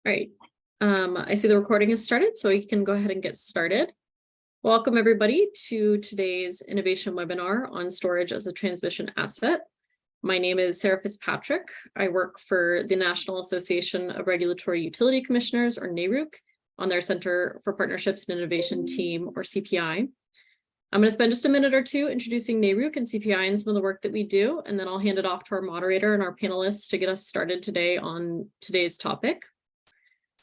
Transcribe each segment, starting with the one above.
All right. I see the recording has started, so we can go ahead and get started. Welcome everybody to today's innovation webinar on storage as a transmission asset. My name is Sarah Fitzpatrick. I work for the National Association of Regulatory Utility Commissioners, or NARUC, on their Center for Partnerships and Innovation team, or CPI. I'm going to spend just a minute or two introducing NARUC and CPI and some of the work that we do, and then I'll hand it off to our moderator and our panelists to get us started today on today's topic.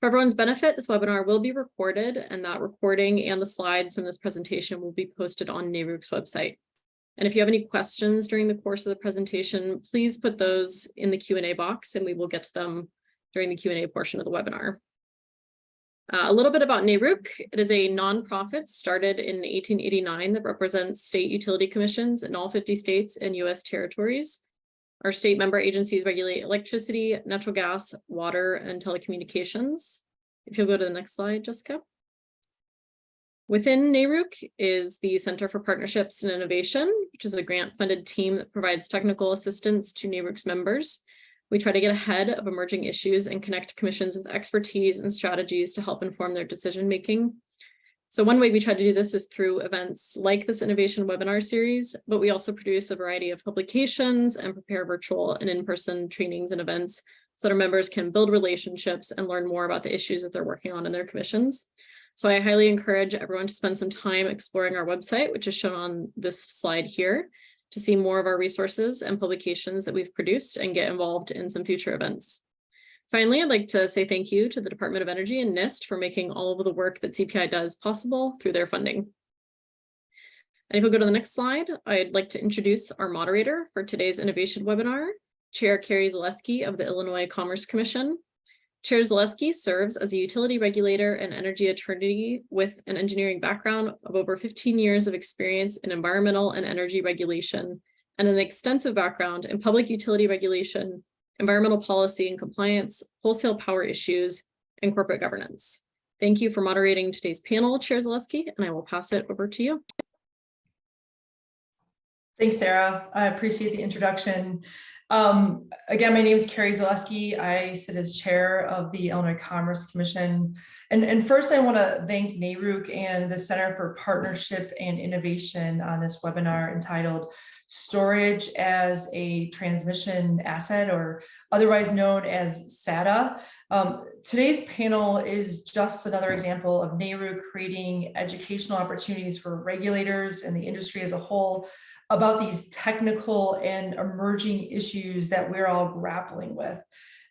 For everyone's benefit, this webinar will be recorded, and that recording and the slides from this presentation will be posted on NARUC's website. And if you have any questions during the course of the presentation, please put those in the Q&A box and we will get to them during the Q&A portion of the webinar. A little bit about NARUC. It is a nonprofit started in 1889 that represents state utility commissions in all 50 states and US territories. Our state member agencies regulate electricity, natural gas, water, and telecommunications. If you'll go to the next slide, Jessica. Within NARUC is the Center for Partnerships and Innovation, which is a grant-funded team that provides technical assistance to NARUC's members. We try to get ahead of emerging issues and connect commissions with expertise and strategies to help inform their decision-making. So one way we try to do this is through events like this innovation webinar series, but we also produce a variety of publications and prepare virtual and in-person trainings and events so that our members can build relationships and learn more about the issues that they're working on in their commissions. So I highly encourage everyone to spend some time exploring our website, which is shown on this slide here, to see more of our resources and publications that we've produced and get involved in some future events. Finally, I'd like to say thank you to the Department of Energy and NIST for making all of the work that CPI does possible through their funding. And if we'll go to the next slide, I'd like to introduce our moderator for today's innovation webinar, Chair Carrie Zalewski of the Illinois Commerce Commission. Chair Zalewski serves as a utility regulator and energy attorney with an engineering background of over 15 years of experience in environmental and energy regulation, and an extensive background in public utility regulation, environmental policy and compliance, wholesale power issues, and corporate governance. Thank you for moderating today's panel, Chair Zalewski, and I will pass it over to you. Thanks, Sarah. I appreciate the introduction. Again, my name is Carrie Zalewski. I sit as chair of the Illinois Commerce Commission. And first, I want to thank NARUC and the Center for Partnership and Innovation on this webinar entitled Storage as a Transmission Asset, or otherwise known as SATA. Today's panel is just another example of NARUC creating educational opportunities for regulators and the industry as a whole about these technical and emerging issues that we're all grappling with.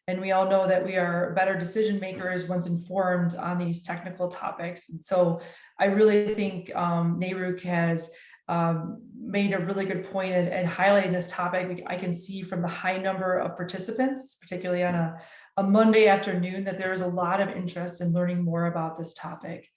And we all know that we are better decision makers once informed on these technical topics. And so I really think NARUC has made a really good point at highlighting this topic. I can see from the high number of participants, particularly on a Monday afternoon, that there is a lot of interest in learning more about this topic.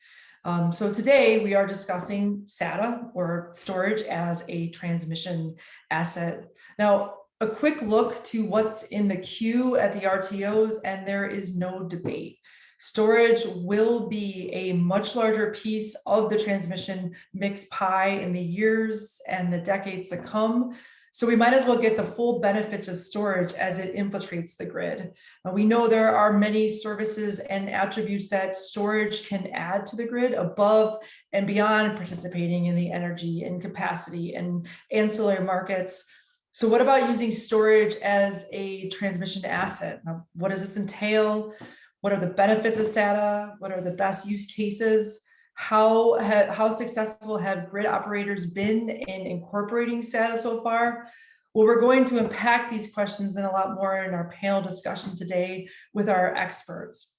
So today we are discussing SATA, or storage as a transmission asset. Now, a quick look to what's in the queue at the RTOs, and there is no debate. Storage will be a much larger piece of the transmission mix pie in the years and the decades to come. So we might as well get the full benefits of storage as it infiltrates the grid. We know there are many services and attributes that storage can add to the grid above and beyond participating in the energy and capacity and ancillary markets. So what about using storage as a transmission asset? Now, what does this entail? What are the benefits of SATA? What are the best use cases? How successful have grid operators been in incorporating SATA so far? Well, we're going to unpack these questions and a lot more in our panel discussion today with our experts.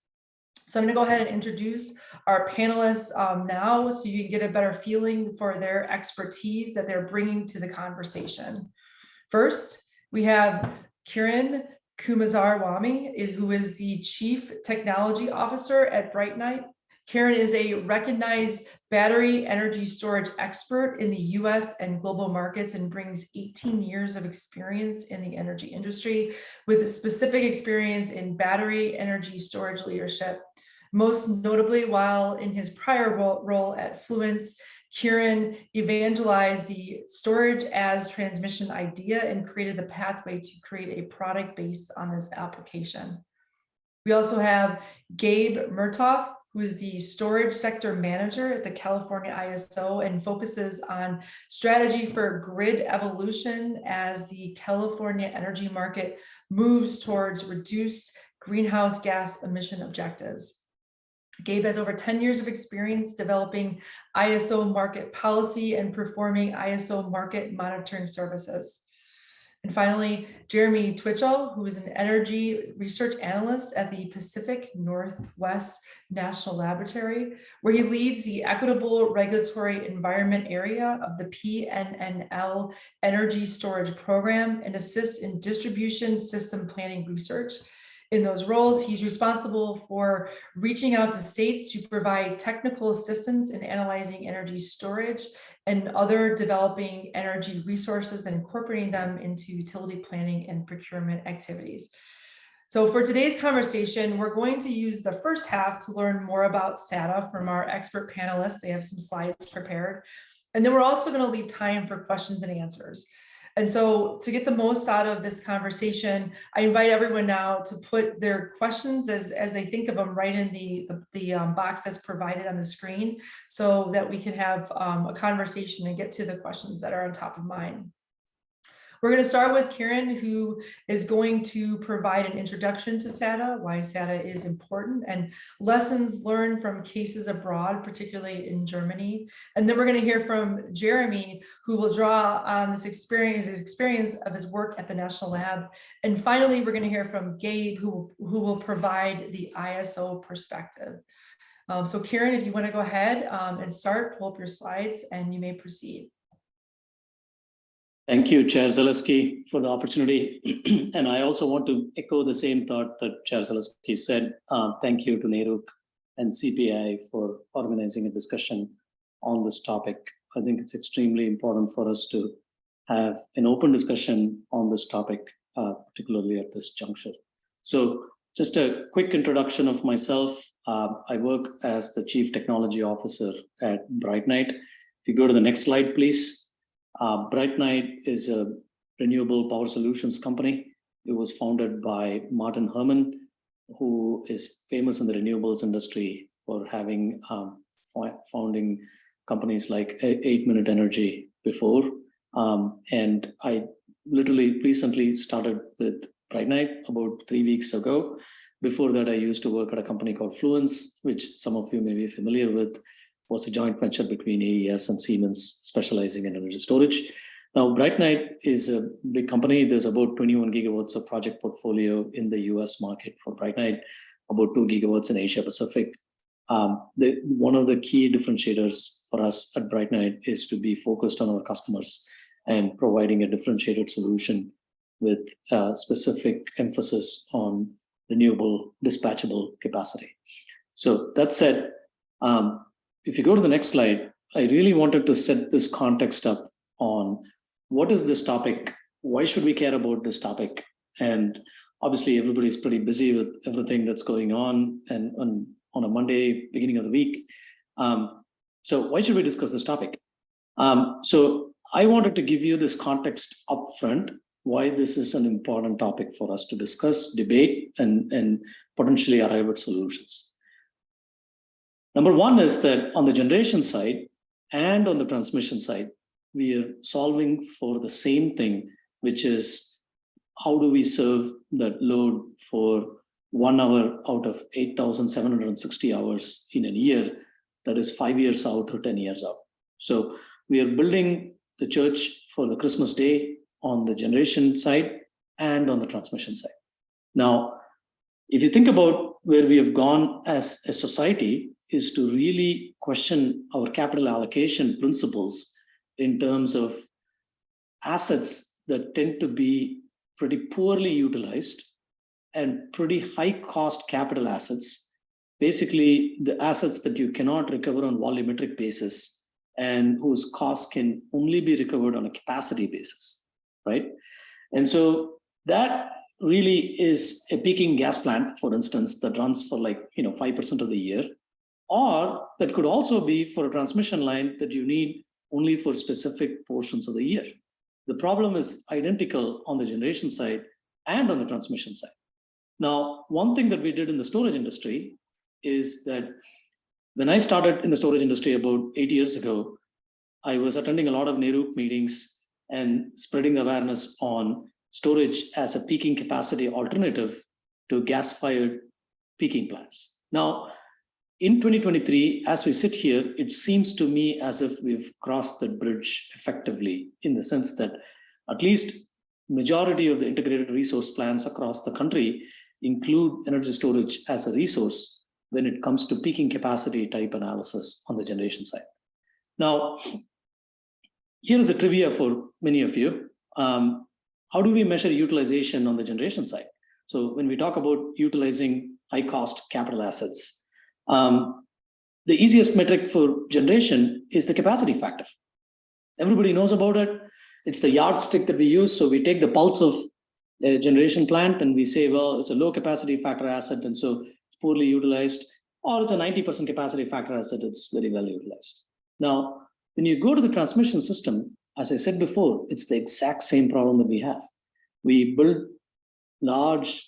So I'm going to go ahead and introduce our panelists now so you can get a better feeling for their expertise that they're bringing to the conversation. First, we have Kiran Kumazarwamy, who is the Chief Technology Officer at Bright Night. Karen is a recognized battery energy storage expert in the US and global markets and brings 18 years of experience in the energy industry with specific experience in battery energy storage leadership. Most notably, while in his prior role at Fluence, Kieran evangelized the storage as transmission idea and created the pathway to create a product based on this application. We also have Gabe Murtoff, who is the storage sector manager at the California ISO and focuses on strategy for grid evolution as the California energy market moves towards reduced greenhouse gas emission objectives. Gabe has over 10 years of experience developing ISO market policy and performing ISO market monitoring services. And finally, Jeremy Twitchell, who is an energy research analyst at the Pacific Northwest National Laboratory, where he leads the equitable regulatory environment area of the PNNL energy storage program and assists in distribution system planning research. In those roles, he's responsible for reaching out to states to provide technical assistance in analyzing energy storage and other developing energy resources and incorporating them into utility planning and procurement activities. So for today's conversation, we're going to use the first half to learn more about SATA from our expert panelists. They have some slides prepared. And then we're also going to leave time for questions and answers. And so to get the most out of this conversation, I invite everyone now to put their questions as they think of them right in the box that's provided on the screen so that we can have a conversation and get to the questions that are on top of mind. We're going to start with Karen, who is going to provide an introduction to SATA, why SATA is important, and lessons learned from cases abroad, particularly in Germany. And then we're going to hear from Jeremy, who will draw on his experience of his work at the National Lab. And finally, we're going to hear from Gabe, who will provide the ISO perspective. So Karen, if you want to go ahead and start, pull up your slides, and you may proceed. Thank you, Chair Zalewski, for the opportunity. And I also want to echo the same thought that Chair Zalewski said. Thank you to NARUC and CPI for organizing a discussion on this topic. I think it's extremely important for us to have an open discussion on this topic, particularly at this juncture. So just a quick introduction of myself. I work as the Chief Technology Officer at BrightNight. If you go to the next slide, please. BrightNight is a renewable power solutions company. It was founded by Martin Herman, who is famous in the renewables industry for having founding companies like 8-Minute Energy before. And I literally recently started with BrightNight about 3 weeks ago. Before that, I used to work at a company called Fluence, which some of you may be familiar with. Was a joint venture between AES and Siemens, specializing in energy storage. Now, BrightNight is a big company. There's about 21 gigawatts of project portfolio in the US market for BrightNight, about 2 gigawatts in Asia Pacific. One of the key differentiators for us at BrightNight is to be focused on our customers and providing a differentiated solution with specific emphasis on renewable dispatchable capacity. So that said, if you go to the next slide, I really wanted to set this context up on what is this topic? Why should we care about this topic? And obviously everybody's pretty busy with everything that's going on and on a Monday, beginning of the week. So why should we discuss this topic? So I wanted to give you this context up front, why this is an important topic for us to discuss, debate, and potentially arrive at solutions. Number one is that on the generation side and on the transmission side, we are solving for the same thing, which is how do we serve that load for 1 hour out of 8,760 hours in a year, that is 5 years out or 10 years out. So we are building the church for the Christmas day on the generation side and on the transmission side. Now, if you think about where we have gone as a society, is to really question our capital allocation principles in terms of assets that tend to be pretty poorly utilized and pretty high cost capital assets, basically the assets that you cannot recover on volumetric basis and whose costs can only be recovered on a capacity basis, right? And so that really is a peaking gas plant, for instance, that runs for 5% of the year. Or that could also be for a transmission line that you need only for specific portions of the year. The problem is identical on the generation side and on the transmission side. Now, one thing that we did in the storage industry is that when I started in the storage industry about 8 years ago, I was attending a lot of NERUC meetings and spreading awareness on storage as a peaking capacity alternative to gas-fired peaking plants. Now, in 2023, as we sit here, it seems to me as if we've crossed the bridge effectively, in the sense that at least majority of the integrated resource plans across the country include energy storage as a resource when it comes to peaking capacity type analysis on the generation side. Now, here is a trivia for many of you. How do we measure utilization on the generation side? So when we talk about utilizing high cost capital assets, the easiest metric for generation is the capacity factor. Everybody knows about it. It's the yardstick that we use. So we take the pulse of a generation plant and we say, well, it's a low capacity factor asset, and so it's poorly utilized, or it's a 90% capacity factor asset, it's very well utilized. Now, when you go to the transmission system, as I said before, it's the exact same problem that we have. We build large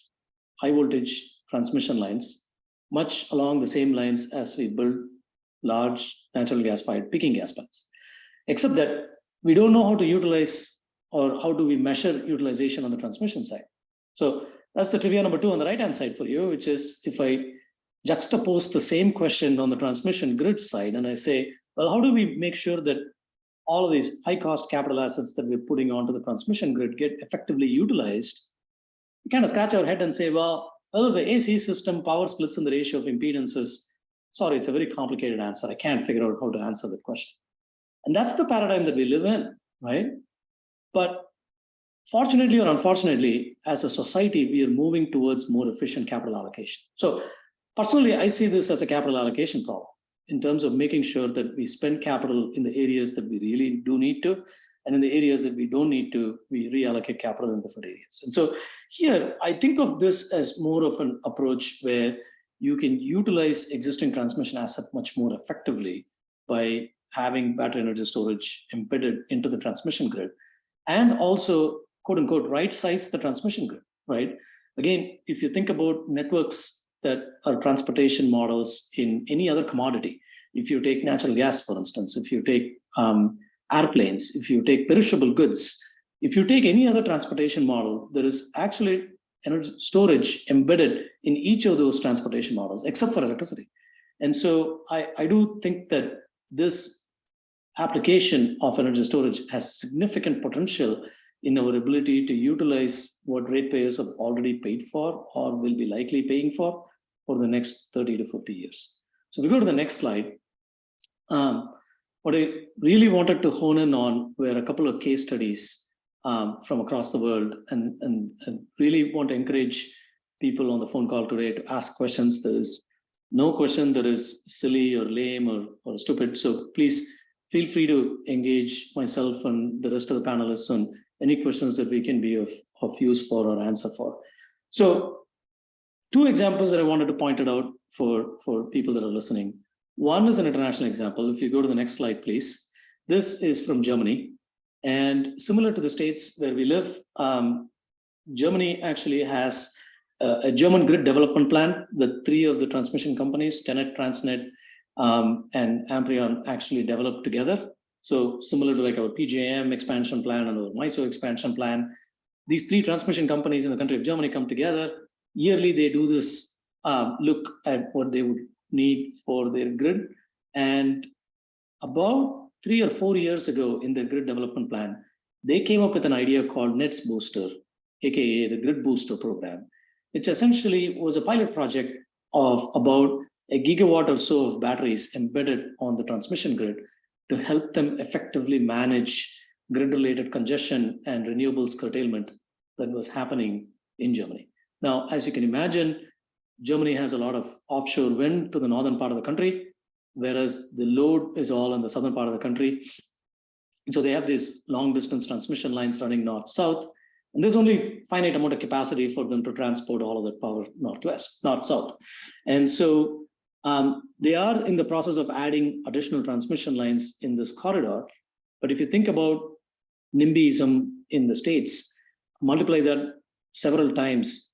high voltage transmission lines, much along the same lines as we build large natural gas-fired peaking gas plants, except that we don't know how to utilize, or how do we measure utilization on the transmission side. So that's the trivia number 2 on the right-hand side for you, which is if I juxtapose the same question on the transmission grid side and I say, well, how do we make sure that all of these high-cost capital assets that we're putting onto the transmission grid get effectively utilized? We kind of scratch our head and say, well, there's an AC system, power splits in the ratio of impedances. Sorry, it's a very complicated answer. I can't figure out how to answer that question. And that's the paradigm that we live in, right? But fortunately or unfortunately, as a society, we are moving towards more efficient capital allocation. So personally, I see this as a capital allocation problem in terms of making sure that we spend capital in the areas that we really do need to, and in the areas that we don't need to, we reallocate capital in different areas. And so here, I think of this as more of an approach where you can utilize existing transmission asset much more effectively by having battery energy storage embedded into the transmission grid, and also, quote unquote, right size the transmission grid, right? Again, if you think about networks that are transportation models in any other commodity, if you take natural gas, for instance, if you take airplanes, if you take perishable goods, if you take any other transportation model, there is actually energy storage embedded in each of those transportation models, except for electricity. And so I do think that this application of energy storage has significant potential in our ability to utilize what ratepayers have already paid for or will be likely paying for the next 30 to 50 years. So we go to the next slide. What I really wanted to hone in on were a couple of case studies from across the world, and really want to encourage people on the phone call today to ask questions. There is no question that is silly or lame or stupid. So please feel free to engage myself and the rest of the panelists on any questions that we can be of use for or answer for. So 2 examples that I wanted to point it out for people that are listening. One is an international example. If you go to the next slide, please. This is from Germany. And similar to the States where we live, Germany actually has a German grid development plan that 3 of the transmission companies, TenneT, Transnet, and Amprion, actually developed together. So similar to like our PJM expansion plan and our MISO expansion plan, these 3 transmission companies in the country of Germany come together. Yearly, they do this look at what they would need for their grid. And about 3 or 4 years ago in their grid development plan, they came up with an idea called Nets Booster, aka the Grid Booster program, which essentially was a pilot project of about a gigawatt or so of batteries embedded on the transmission grid to help them effectively manage grid-related congestion and renewables curtailment that was happening in Germany. Now, as you can imagine, Germany has a lot of offshore wind to the northern part of the country, whereas the load is all in the southern part of the country. And so they have these long-distance transmission lines running north-south, and there's only finite amount of capacity for them to transport all of that power north-south. And so they are in the process of adding additional transmission lines in this corridor. But if you think about NIMBYism in the States, multiply that several times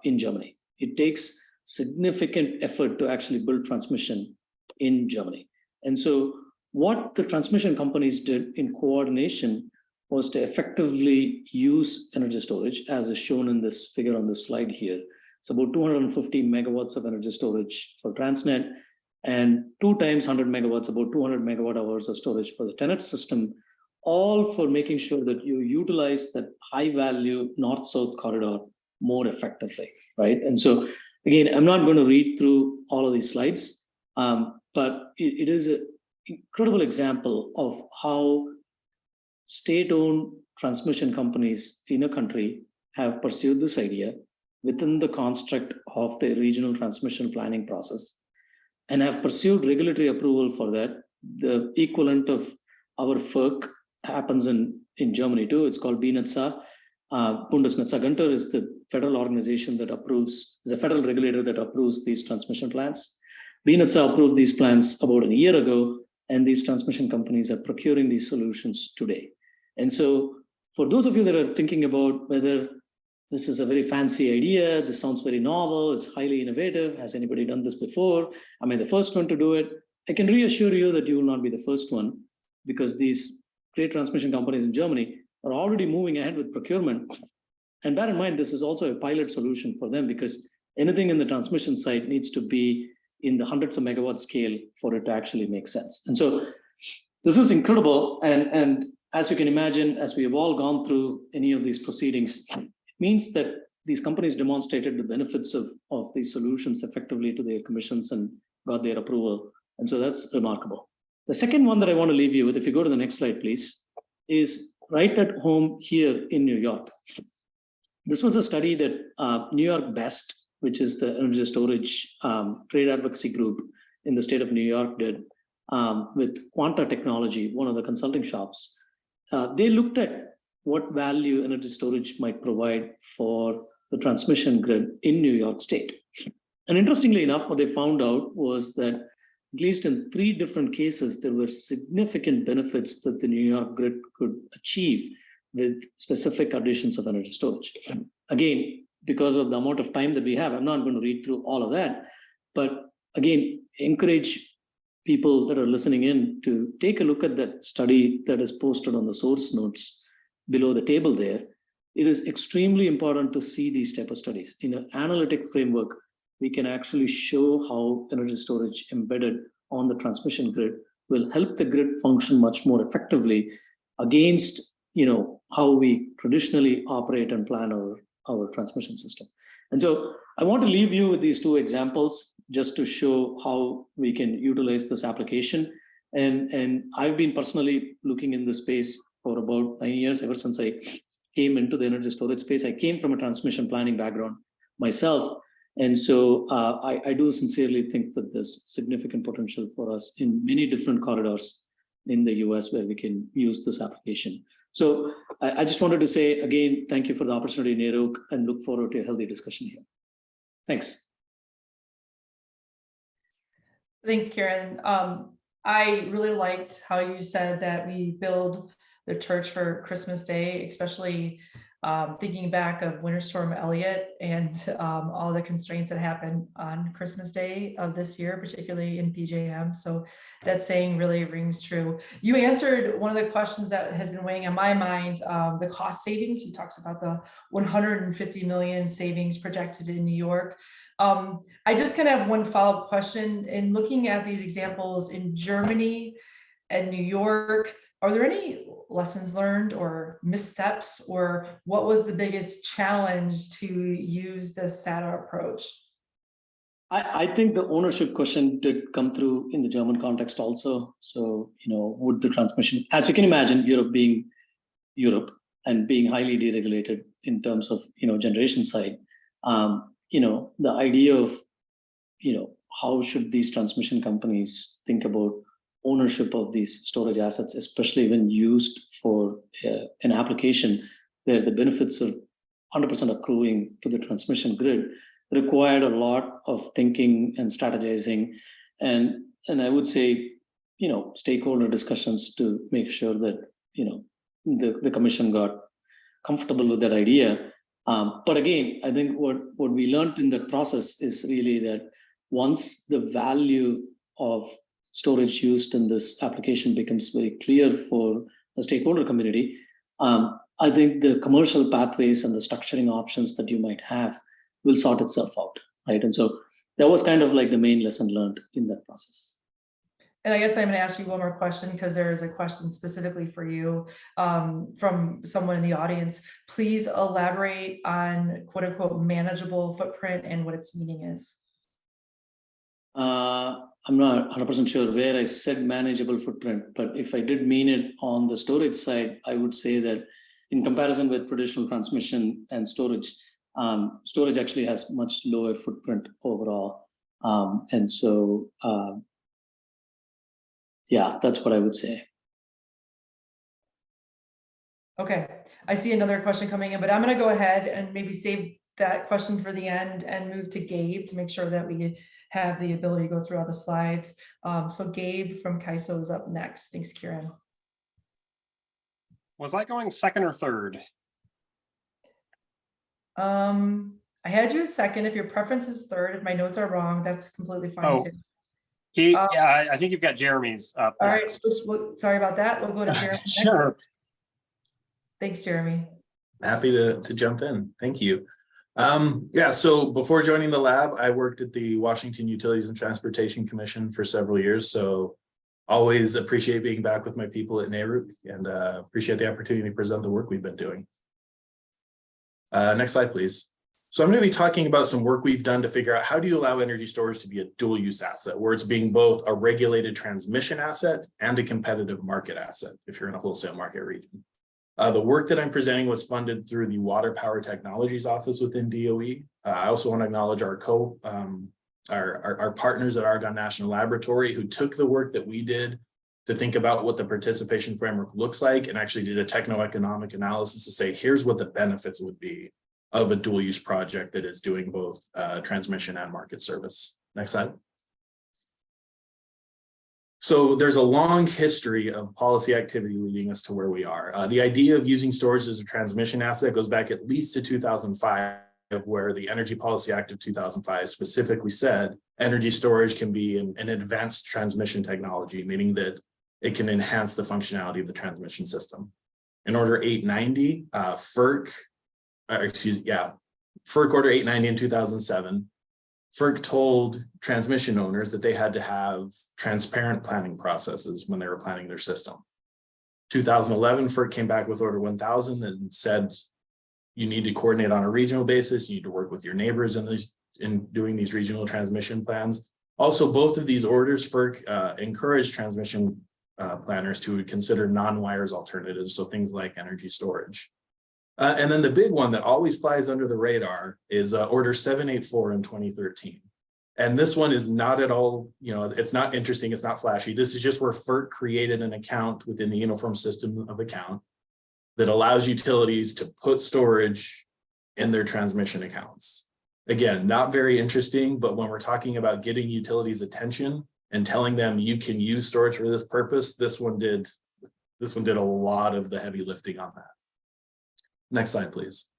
in Germany. It takes significant effort to actually build transmission in Germany. And so what the transmission companies did in coordination was to effectively use energy storage, as is shown in this figure on this slide here. It's about 250 megawatts of energy storage for Transnet, and 2 times 100 megawatts, about 200 megawatt hours of storage for the Tenet system, all for making sure that you utilize that high value north-south corridor more effectively, right? And so again, I'm not going to read through all of these slides, but it is an incredible example of how state-owned transmission companies in a country have pursued this idea within the construct of the regional transmission planning process and have pursued regulatory approval for that. The equivalent of our FERC happens in Germany too. It's called BNetzA. Bundesnetzagentur is the federal organization that approves, is a federal regulator that approves these transmission plans. BNetzA approved these plans about a year ago, and these transmission companies are procuring these solutions today. And so for those of you that are thinking about whether this is a very fancy idea, this sounds very novel, it's highly innovative, has anybody done this before? Am I the first one to do it? I can reassure you that you will not be the first one, because these great transmission companies in Germany are already moving ahead with procurement. And bear in mind, this is also a pilot solution for them, because anything in the transmission side needs to be in the hundreds of megawatt scale for it to actually make sense. And so this is incredible. And as you can imagine, as we have all gone through any of these proceedings, it means that these companies demonstrated the benefits of these solutions effectively to their commissions and got their approval. And so that's remarkable. The second one that I want to leave you with, if you go to the next slide, please, is right at home here in New York. This was a study that New York BEST, which is the energy storage trade advocacy group in the state of New York, did with Quanta Technology, one of the consulting shops. They looked at what value energy storage might provide for the transmission grid in New York State. And interestingly enough, what they found out was that at least in 3 different cases, there were significant benefits that the New York grid could achieve with specific additions of energy storage. Again, because of the amount of time that we have, I'm not going to read through all of that, but again, encourage people that are listening in to take a look at that study that is posted on the source notes below the table there. It is extremely important to see these type of studies. In an analytic framework, we can actually show how energy storage embedded on the transmission grid will help the grid function much more effectively against, how we traditionally operate and plan our transmission system. And so I want to leave you with these 2 examples just to show how we can utilize this application. And I've been personally looking in this space for about 9 years, ever since I came into the energy storage space. I came from a transmission planning background myself. And so I do sincerely think that there's significant potential for us in many different corridors in the US where we can use this application. So I just wanted to say, again, thank you for the opportunity, Neruk, and look forward to a healthy discussion here. Thanks. Thanks, Karen. I really liked how you said that we build the church for Christmas Day, especially thinking back of Winter Storm Elliott and all the constraints that happened on Christmas Day of this year, particularly in PJM. So that saying really rings true. You answered one of the questions that has been weighing on my mind, the cost savings. You talked about the 150 million savings projected in New York. I just kind of have one follow-up question. In looking at these examples in Germany and New York, are there any lessons learned or missteps, or what was the biggest challenge to use the SATA approach? I think the ownership question did come through in the German context also. So, would the transmission, as you can imagine, Europe being Europe and being highly deregulated in terms of, generation side, the idea of, how should these transmission companies think about ownership of these storage assets, especially when used for an application where the benefits are 100% accruing to the transmission grid, required a lot of thinking and strategizing, and I would say, stakeholder discussions to make sure that, the commission got comfortable with that idea. But again, I think what we learned in that process is really that once the value of storage used in this application becomes very clear for the stakeholder community, I think the commercial pathways and the structuring options that you might have will sort itself out, right? And so that was kind of like the main lesson learned in that process. And I guess I'm going to ask you one more question, because there is a question specifically for you from someone in the audience. Please elaborate on quote unquote manageable footprint and what its meaning is. I'm not 100% sure where I said manageable footprint, but if I did mean it on the storage side, I would say that in comparison with traditional transmission and storage, storage actually has much lower footprint overall. And so, yeah, that's what I would say. Okay, I see another question coming in, but I'm going to go ahead and maybe save that question for the end and move to Gabe to make sure that we have the ability to go through all the slides. So Gabe from CAISO is up next. Thanks, Kieran. Was I going second or third? I had you as second. If your preference is third, if my notes are wrong, that's completely fine too. Yeah, I think you've got Jeremy's up. All right, sorry about that. We'll go to Jeremy next. Sure. Thanks, Jeremy. Happy to jump in. Thank you. Yeah, so before joining the lab, I worked at the Washington Utilities and Transportation Commission for several years. So always appreciate being back with my people at NARUC, and appreciate the opportunity to present the work we've been doing. Next slide, please. So I'm going to be talking about some work we've done to figure out how do you allow energy storage to be a dual use asset, where it's being both a regulated transmission asset and a competitive market asset if you're in a wholesale market region. The work that I'm presenting was funded through the Water Power Technologies Office within DOE. I also want to acknowledge our partners at Argonne National Laboratory, who took the work that we did to think about what the participation framework looks like and actually did a techno-economic analysis to say, here's what the benefits would be of a dual use project that is doing both transmission and market service. Next slide. So there's a long history of policy activity leading us to where we are. The idea of using storage as a transmission asset goes back at least to 2005, where the Energy Policy Act of 2005 specifically said energy storage can be an advanced transmission technology, meaning that it can enhance the functionality of the transmission system. In Order 890, FERC Order 890 in 2007, FERC told transmission owners that they had to have transparent planning processes when they were planning their system. 2011, FERC came back with Order 1000 and said, you need to coordinate on a regional basis. You need to work with your neighbors in doing these regional transmission plans. Also, both of these orders, FERC encouraged transmission planners to consider non-wires alternatives, so things like energy storage. And then the big one that always flies under the radar is Order 784 in 2013. And this one is not at all, it's not interesting, it's not flashy. This is just where FERC created an account within the Uniform System of Account that allows utilities to put storage in their transmission accounts. Again, not very interesting, but when we're talking about getting utilities' attention and telling them you can use storage for this purpose, this one did a lot of the heavy lifting on that. Next slide, please.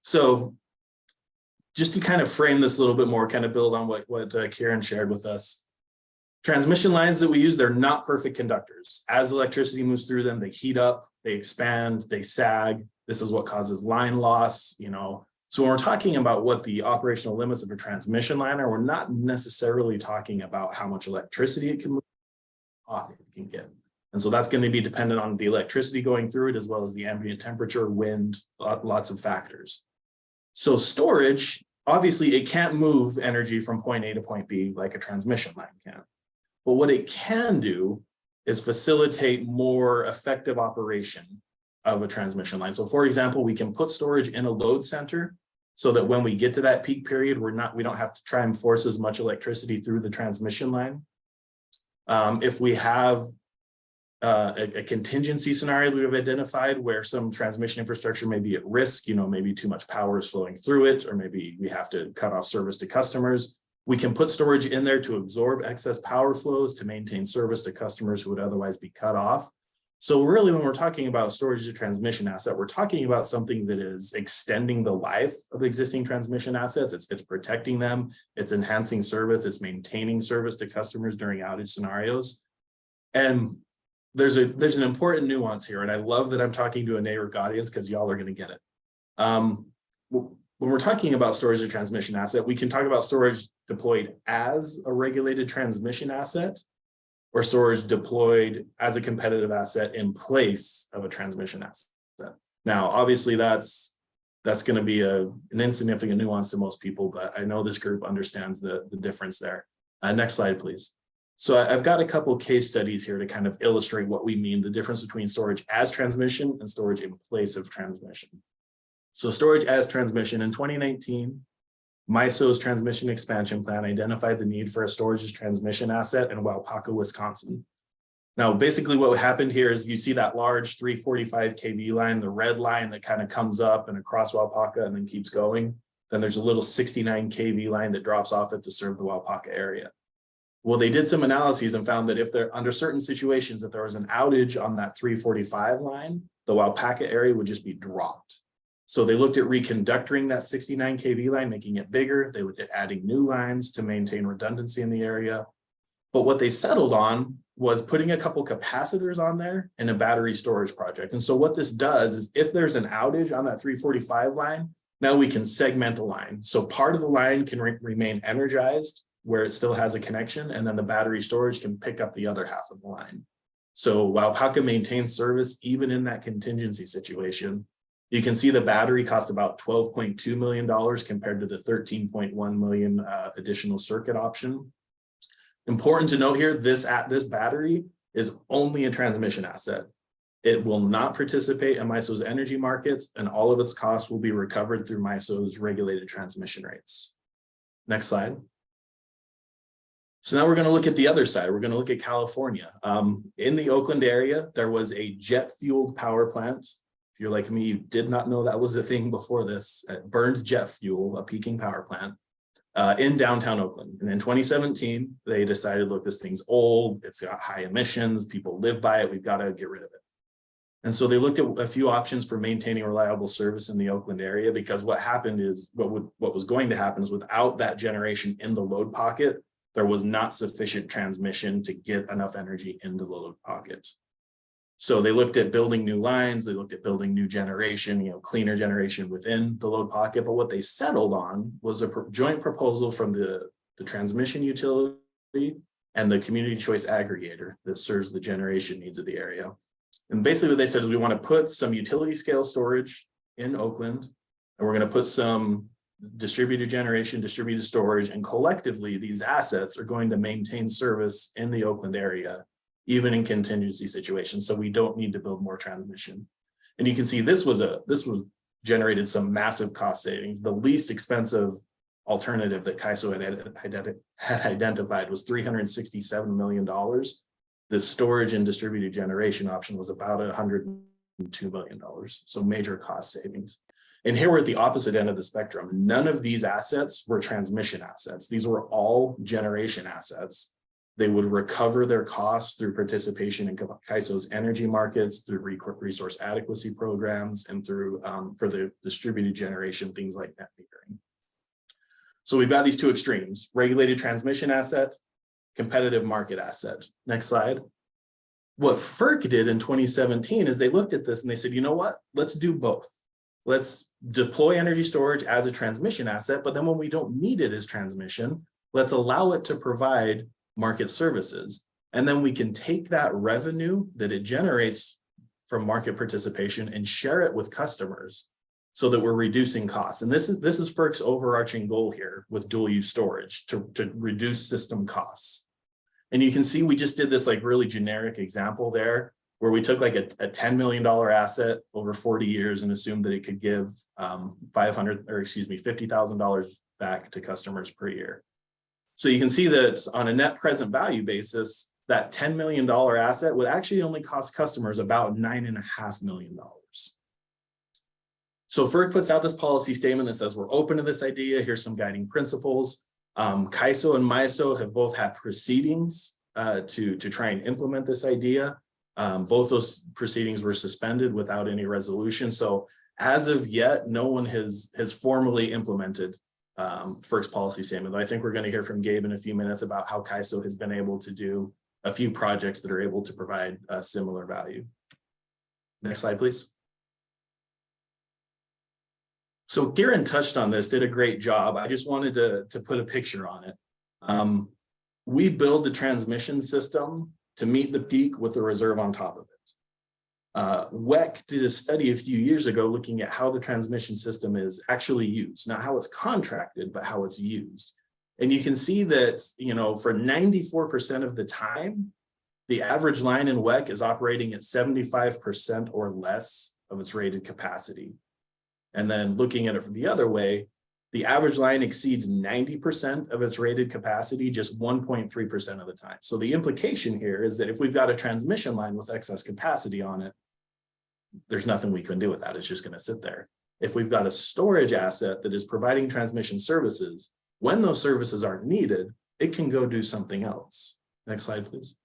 So just to kind of frame this a little bit more, kind of build on what Kieran shared with us. Transmission lines that we use, they're not perfect conductors. As electricity moves through them, they heat up, they expand, they sag. This is what causes line loss, So when we're talking about what the operational limits of a transmission line are, we're not necessarily talking about how much electricity it can move, off it can get. And so that's going to be dependent on the electricity going through it, as well as the ambient temperature, wind, lots of factors. So storage, obviously it can't move energy from point A to point B like a transmission line can. But what it can do is facilitate more effective operation of a transmission line. So for example, we can put storage in a load center so that when we get to that peak period, we don't have to try and force as much electricity through the transmission line. If we have a contingency scenario that we've identified where some transmission infrastructure may be at risk, maybe too much power is flowing through it, or maybe we have to cut off service to customers, we can put storage in there to absorb excess power flows to maintain service to customers who would otherwise be cut off. So really, when we're talking about storage to transmission asset, we're talking about something that is extending the life of existing transmission assets. It's protecting them, it's enhancing service, it's maintaining service to customers during outage scenarios. And there's an important nuance here, and I love that I'm talking to a NARUC audience because y'all are going to get it. When we're talking about storage to transmission asset, we can talk about storage deployed as a regulated transmission asset, or storage deployed as a competitive asset in place of a transmission asset. Now, obviously, that's going to be an insignificant nuance to most people, but I know this group understands the difference there. Next slide, please. So I've got a couple of case studies here to kind of illustrate what we mean, the difference between storage as transmission and storage in place of transmission. So storage as transmission in 2019, MISO's transmission expansion plan identified the need for a storage as transmission asset in Waupaca, Wisconsin. Now, basically what happened here is you see that large 345 kV line, the red line that kind of comes up and across Waupaca and then keeps going. Then there's a little 69 kV line that drops off it to serve the Waupaca area. Well, they did some analyses and found that if they're under certain situations, if there was an outage on that 345 line, the Waupaca area would just be dropped. So they looked at reconductoring that 69 kV line, making it bigger. They looked at adding new lines to maintain redundancy in the area. But what they settled on was putting a couple capacitors on there and a battery storage project. And so what this does is if there's an outage on that 345 line, now we can segment the line. So part of the line can remain energized where it still has a connection, and then the battery storage can pick up the other half of the line. So Waupaca maintains service even in that contingency situation. You can see the battery cost about $12.2 million compared to the $13.1 million additional circuit option. Important to note here, this battery is only a transmission asset. It will not participate in MISO's energy markets, and all of its costs will be recovered through MISO's regulated transmission rates. Next slide. So now we're going to look at the other side. We're going to look at California. In the Oakland area, there was a jet-fueled power plant. If you're like me, you did not know that was a thing before this. It burned jet fuel, a peaking power plant, in downtown Oakland. And in 2017, they decided, look, this thing's old, it's got high emissions, people live by it, we've got to get rid of it. And so they looked at a few options for maintaining reliable service in the Oakland area, because what happened is, what was going to happen is without that generation in the load pocket, there was not sufficient transmission to get enough energy into the load pocket. So they looked at building new lines, they looked at building new generation, cleaner generation within the load pocket. But what they settled on was a joint proposal from the transmission utility and the community choice aggregator that serves the generation needs of the area. And basically what they said is we want to put some utility scale storage in Oakland, and we're going to put some distributed generation, distributed storage, and collectively these assets are going to maintain service in the Oakland area, even in contingency situations. So we don't need to build more transmission. And you can see this generated some massive cost savings. The least expensive alternative that CAISO had identified was $367 million. The storage and distributed generation option was about $102 million. So major cost savings. And here we're at the opposite end of the spectrum. None of these assets were transmission assets. These were all generation assets. They would recover their costs through participation in CAISO's energy markets, through resource adequacy programs, and through for the distributed generation, things like net metering. So we've got these two extremes: regulated transmission asset, competitive market asset. Next slide. What FERC did in 2017 is they looked at this and they said, you know what, let's do both. Let's deploy energy storage as a transmission asset, but then when we don't need it as transmission, let's allow it to provide market services. And then we can take that revenue that it generates from market participation and share it with customers so that we're reducing costs. And this is FERC's overarching goal here with dual use storage, to reduce system costs. And you can see we just did this like really generic example there, where we took like a $10 million asset over 40 years and assumed that it could give $50,000 back to customers per year. So you can see that on a net present value basis, that $10 million asset would actually only cost customers about $9.5 million. So FERC puts out this policy statement that says we're open to this idea. Here's some guiding principles. CAISO and MISO have both had proceedings to try and implement this idea. Both those proceedings were suspended without any resolution. So as of yet, no one has formally implemented FERC's policy statement. I think we're going to hear from Gabe in a few minutes about how CAISO has been able to do a few projects that are able to provide a similar value. Next slide, please. So Kieran touched on this, did a great job. I just wanted to put a picture on it. We build the transmission system to meet the peak with the reserve on top of it. WEC did a study a few years ago looking at how the transmission system is actually used, not how it's contracted, but how it's used. And you can see that, you know, for 94% of the time, the average line in WEC is operating at 75% or less of its rated capacity. And then looking at it from the other way, the average line exceeds 90% of its rated capacity just 1.3% of the time. So the implication here is that if we've got a transmission line with excess capacity on it, there's nothing we can do with that. It's just going to sit there. If we've got a storage asset that is providing transmission services, when those services aren't needed, it can go do something else. Next slide, please.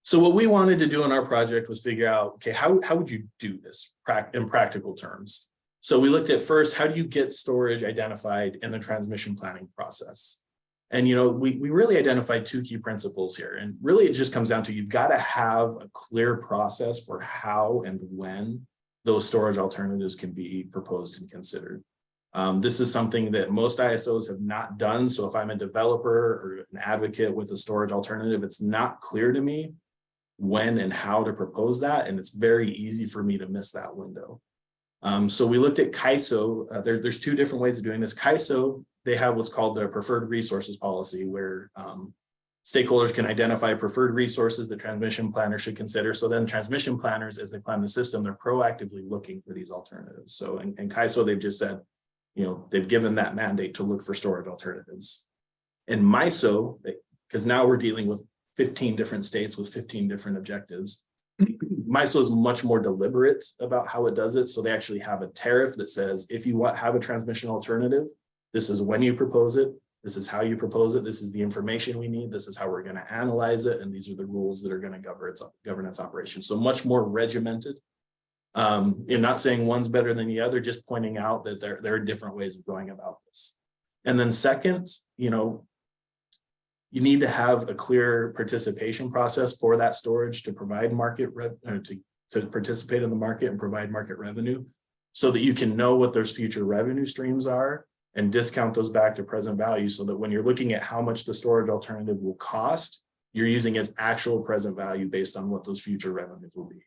So what we wanted to do in our project was figure out, okay, how would you do this in practical terms? So we looked at first, how do you get storage identified in the transmission planning process? And, you know, we really identified two key principles here. And really, it just comes down to you've got to have a clear process for how and when those storage alternatives can be proposed and considered. This is something that most ISOs have not done. So if I'm a developer or an advocate with a storage alternative, it's not clear to me when and how to propose that. And it's very easy for me to miss that window. So we looked at CAISO. There's two different ways of doing this. CAISO, they have what's called their preferred resources policy, where stakeholders can identify preferred resources that transmission planners should consider. So then transmission planners, as they plan the system, they're proactively looking for these alternatives. So in CAISO, they've just said, you know, they've given that mandate to look for storage alternatives. In MISO, because now we're dealing with 15 different states with 15 different objectives, MISO is much more deliberate about how it does it. So they actually have a tariff that says, if you have a transmission alternative, this is when you propose it, this is how you propose it, this is the information we need, this is how we're going to analyze it, and these are the rules that are going to govern its operation. So much more regimented. You're not saying one's better than the other, just pointing out that there are different ways of going about this. And then second, you know, you need to have a clear participation process for that storage to provide to participate in the market and provide market revenue, so that you can know what those future revenue streams are and discount those back to present value, so that when you're looking at how much the storage alternative will cost, you're using its actual present value based on what those future revenues will be.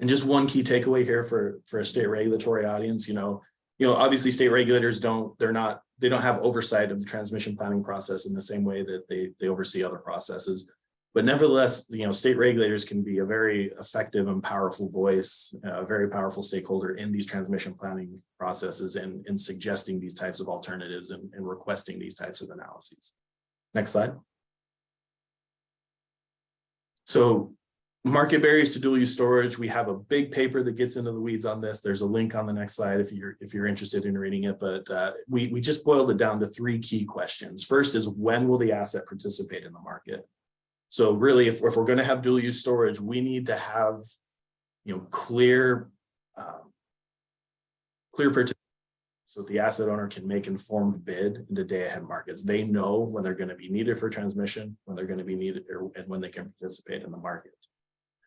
And just one key takeaway here for a state regulatory audience, you know, obviously state regulators don't have oversight of the transmission planning process in the same way that they oversee other processes. But nevertheless, you know, state regulators can be a very effective and powerful voice, a very powerful stakeholder in these transmission planning processes, and in suggesting these types of alternatives and requesting these types of analyses. Next slide. So market barriers to dual use storage. We have a big paper that gets into the weeds on this. There's a link on the next slide if you're interested in reading it. But we just boiled it down to three key questions. First is, when will the asset participate in the market? So really, if we're going to have dual use storage, we need to have, you know, clear participation, so the asset owner can make informed bid into day ahead markets. They know when they're going to be needed for transmission, when they're going to be needed, and when they can participate in the market.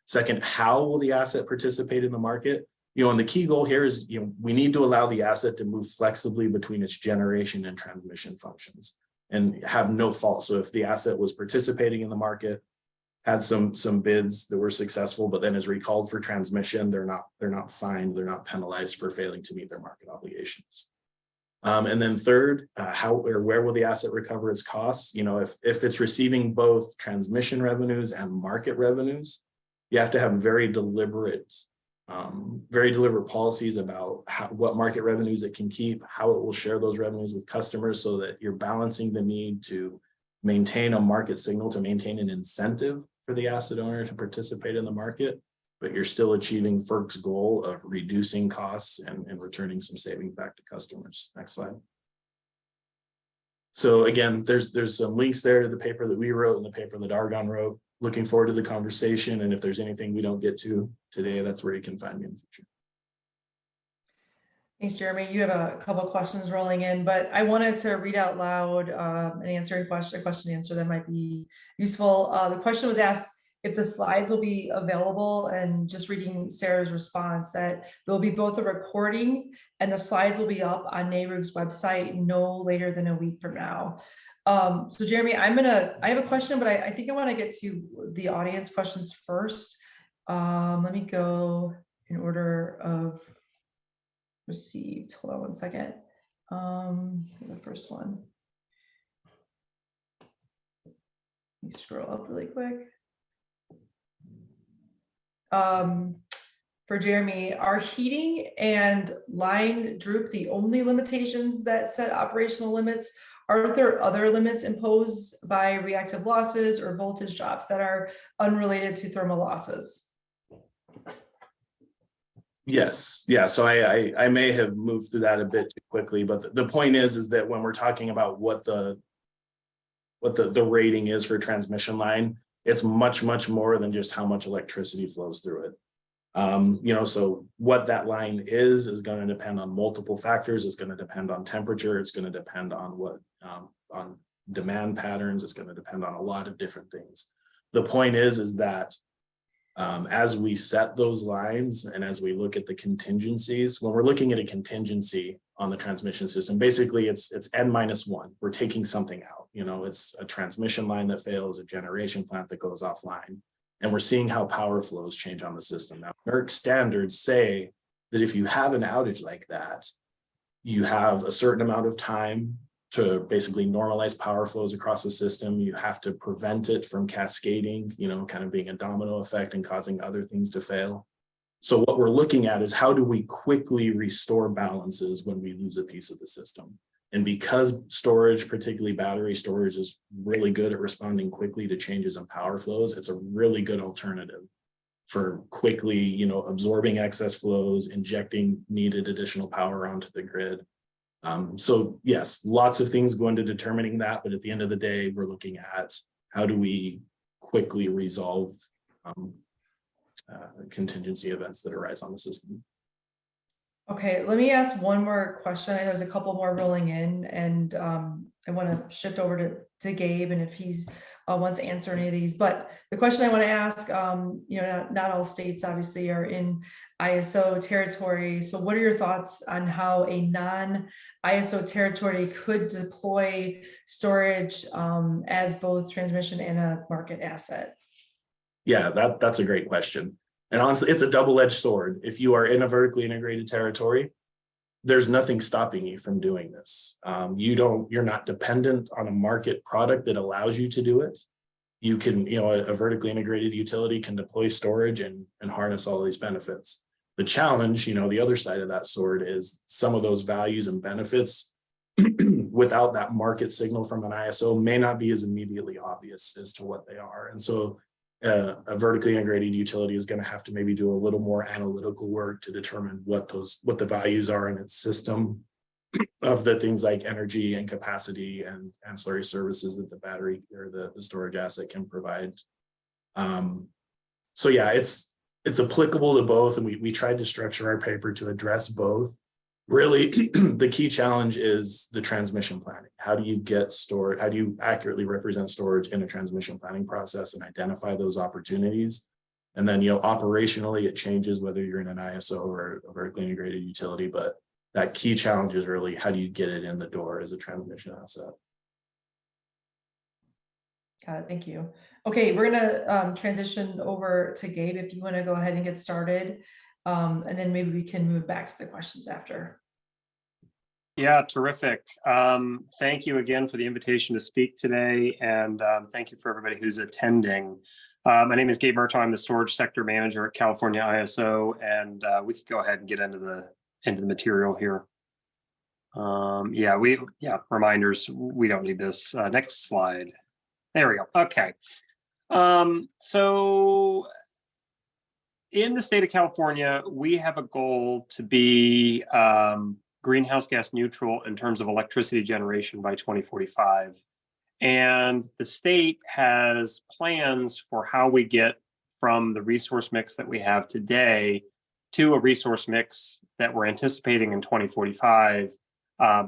Second, how will the asset participate in the market? You know, and the key goal here is, you know, we need to allow the asset to move flexibly between its generation and transmission functions and have no fault. So if the asset was participating in the market, had some bids that were successful, but then is recalled for transmission, they're not fined, they're not penalized for failing to meet their market obligations. And then third, how or where will the asset recover its costs? You know, if it's receiving both transmission revenues and market revenues, you have to have very deliberate policies about what market revenues it can keep, how it will share those revenues with customers, so that you're balancing the need to maintain a market signal, to maintain an incentive for the asset owner to participate in the market, but you're still achieving FERC's goal of reducing costs and returning some savings back to customers. Next slide. So again, there's some links there to the paper that we wrote and the paper that Argonne wrote. Looking forward to the conversation. And if there's anything we don't get to today, that's where you can find me in the future. Thanks, Jeremy. You have a couple of questions rolling in, but I wanted to read out loud an answering question, a question answer that might be useful. The question was asked if the slides will be available, and just reading Sarah's response that there will be both a recording and the slides will be up on NARUG's website no later than a week from now. So Jeremy, I have a question, but I think I want to get to the audience questions first. Let me go in order of received. Hold on one second. The first one. Let me scroll up really quick. For Jeremy, are heating and line droop the only limitations that set operational limits? Are there other limits imposed by reactive losses or voltage drops that are unrelated to thermal losses? Yes, yeah. So I may have moved through that a bit too quickly, but the point is that when we're talking about what the rating is for transmission line, it's much more than just how much electricity flows through it. So what that line is going to depend on multiple factors. It's going to depend on temperature. It's going to depend on on demand patterns. It's going to depend on a lot of different things. The point is that as we set those lines and as we look at the contingencies, when we're looking at a contingency on the transmission system, basically it's N-1. We're taking something out. It's a transmission line that fails, a generation plant that goes offline, and we're seeing how power flows change on the system. Now, NERC standards say that if you have an outage like that, you have a certain amount of time to basically normalize power flows across the system. You have to prevent it from cascading, kind of being a domino effect and causing other things to fail. So what we're looking at is how do we quickly restore balances when we lose a piece of the system? And because storage, particularly battery storage, is really good at responding quickly to changes in power flows, it's a really good alternative for quickly, absorbing excess flows, injecting needed additional power onto the grid. So yes, lots of things go into determining that, but at the end of the day, we're looking at how do we quickly resolve contingency events that arise on the system. Okay, let me ask one more question. I know there's a couple more rolling in, and I want to shift over to Gabe, and if he's wants to answer any of these. But the question I want to ask, not all states obviously are in ISO territory. So what are your thoughts on how a non-ISO territory could deploy storage as both transmission and a market asset? Yeah, that's a great question. And honestly, it's a double-edged sword. If you are in a vertically integrated territory, there's nothing stopping you from doing this. You're not dependent on a market product that allows you to do it. You can, a vertically integrated utility can deploy storage and harness all of these benefits. The challenge, the other side of that sword is some of those values and benefits without that market signal from an ISO may not be as immediately obvious as to what they are. And so a vertically integrated utility is going to have to maybe do a little more analytical work to determine what the values are in its system of the things like energy and capacity and ancillary services that the battery or the storage asset can provide. So yeah, it's applicable to both, and we tried to structure our paper to address both. Really, the key challenge is the transmission planning. How do you get storage? How do you accurately represent storage in a transmission planning process and identify those opportunities? And then, operationally, it changes whether you're in an ISO or a vertically integrated utility. But that key challenge is really how do you get it in the door as a transmission asset? Got it. Thank you. Okay, we're going to transition over to Gabe if you want to go ahead and get started. And then maybe we can move back to the questions after. Yeah, terrific. Thank you again for the invitation to speak today, and thank you for everybody who's attending. My name is Gabe Murtaugh. I'm the storage sector manager at California ISO, and we could go ahead and get into the material here. Reminders. We don't need this. Next slide. There we go. Okay. So in the state of California, we have a goal to be greenhouse gas neutral in terms of electricity generation by 2045. And the state has plans for how we get from the resource mix that we have today to a resource mix that we're anticipating in 2045,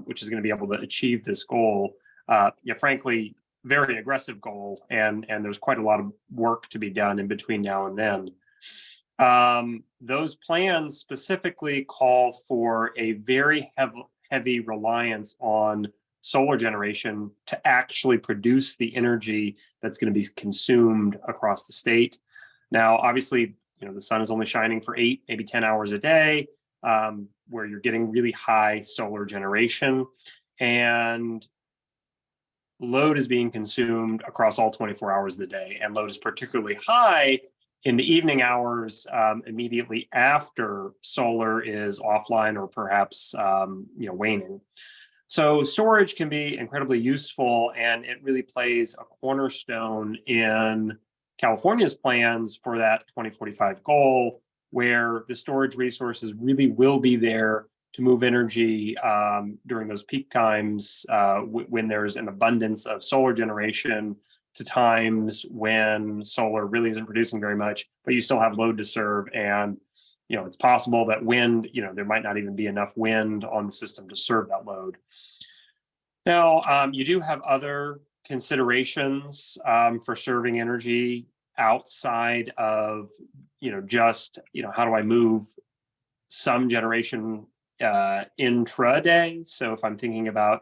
which is going to be able to achieve this goal. Frankly, very aggressive goal, and there's quite a lot of work to be done in between now and then. Those plans specifically call for a very heavy reliance on solar generation to actually produce the energy that's going to be consumed across the state. Now, obviously, the sun is only shining for 8, maybe 10 hours a day, where you're getting really high solar generation, and load is being consumed across all 24 hours of the day, and load is particularly high in the evening hours, immediately after solar is offline or perhaps waning. So storage can be incredibly useful, and it really plays a cornerstone in California's plans for that 2045 goal, where the storage resources really will be there to move energy during those peak times when there's an abundance of solar generation, to times when solar really isn't producing very much, but you still have load to serve. And it's possible that wind, there might not even be enough wind on the system to serve that load. Now, you do have other considerations for serving energy outside of, just, how do I move some generation intraday? So if I'm thinking about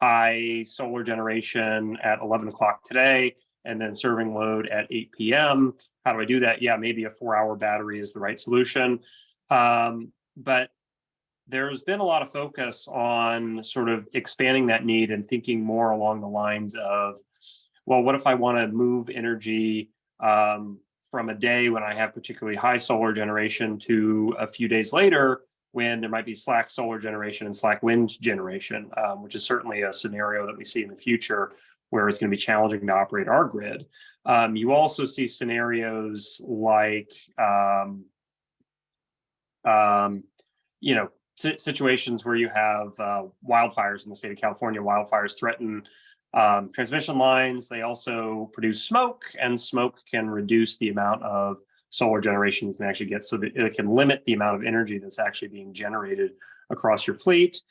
high solar generation at 11 o'clock today, and then serving load at 8 p.m., how do I do that? Yeah, maybe a 4-hour battery is the right solution. But there's been a lot of focus on sort of expanding that need and thinking more along the lines of, well, what if I want to move energy from a day when I have particularly high solar generation to a few days later when there might be slack solar generation and slack wind generation, which is certainly a scenario that we see in the future where it's going to be challenging to operate our grid. You also see scenarios like, situations where you have wildfires in the state of California. Wildfires threaten transmission lines. They also produce smoke, and smoke can reduce the amount of solar generation you can actually get, so that it can limit the amount of energy that's actually being generated across your fleet,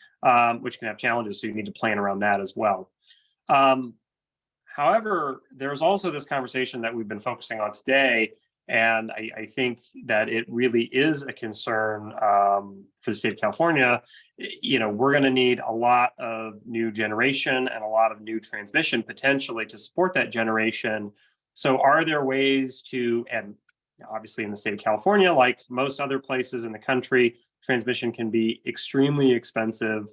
which can have challenges. So you need to plan around that as well. However, there's also this conversation that we've been focusing on today, and I think that it really is a concern for the state of California. We're going to need a lot of new generation and a lot of new transmission potentially to support that generation. So are there ways to, and obviously in the state of California, like most other places in the country, transmission can be extremely expensive.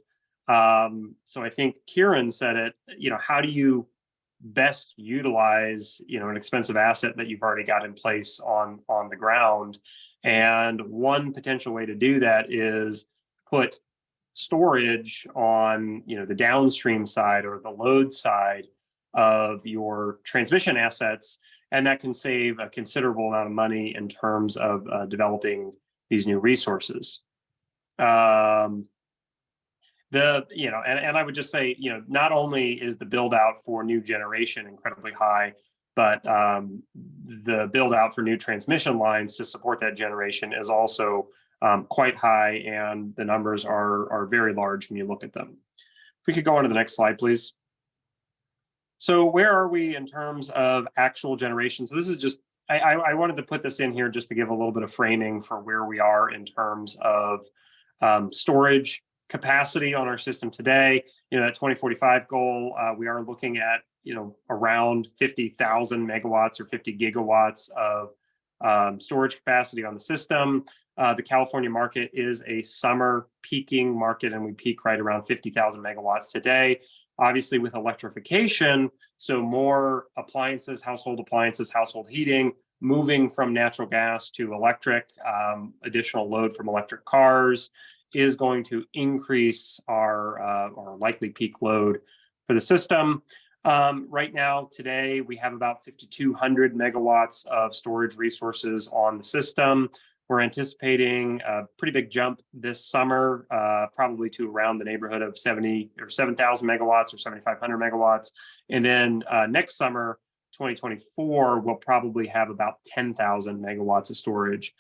So I think Kieran said it, how do you best utilize, an expensive asset that you've already got in place on the ground? And one potential way to do that is put storage on, the downstream side or the load side of your transmission assets. And that can save a considerable amount of money in terms of developing these new resources. And I would just say, not only is the build out for new generation incredibly high, but the build out for new transmission lines to support that generation is also quite high, and the numbers are very large when you look at them. If we could go on to the next slide, please. So where are we in terms of actual generation? So this is just, I wanted to put this in here just to give a little bit of framing for where we are in terms of storage capacity on our system today. That 2045 goal, we are looking at, around 50,000 megawatts or 50 gigawatts of storage capacity on the system. The California market is a summer peaking market, and we peak right around 50,000 megawatts today. Obviously, with electrification, so more appliances, household heating, moving from natural gas to electric, additional load from electric cars is going to increase our likely peak load for the system. Right now, today, we have about 5,200 megawatts of storage resources on the system. We're anticipating a pretty big jump this summer, probably to around the neighborhood of 70 or 7,000 megawatts or 7,500 megawatts. And then next summer, 2024, we'll probably have about 10,000 megawatts of storage.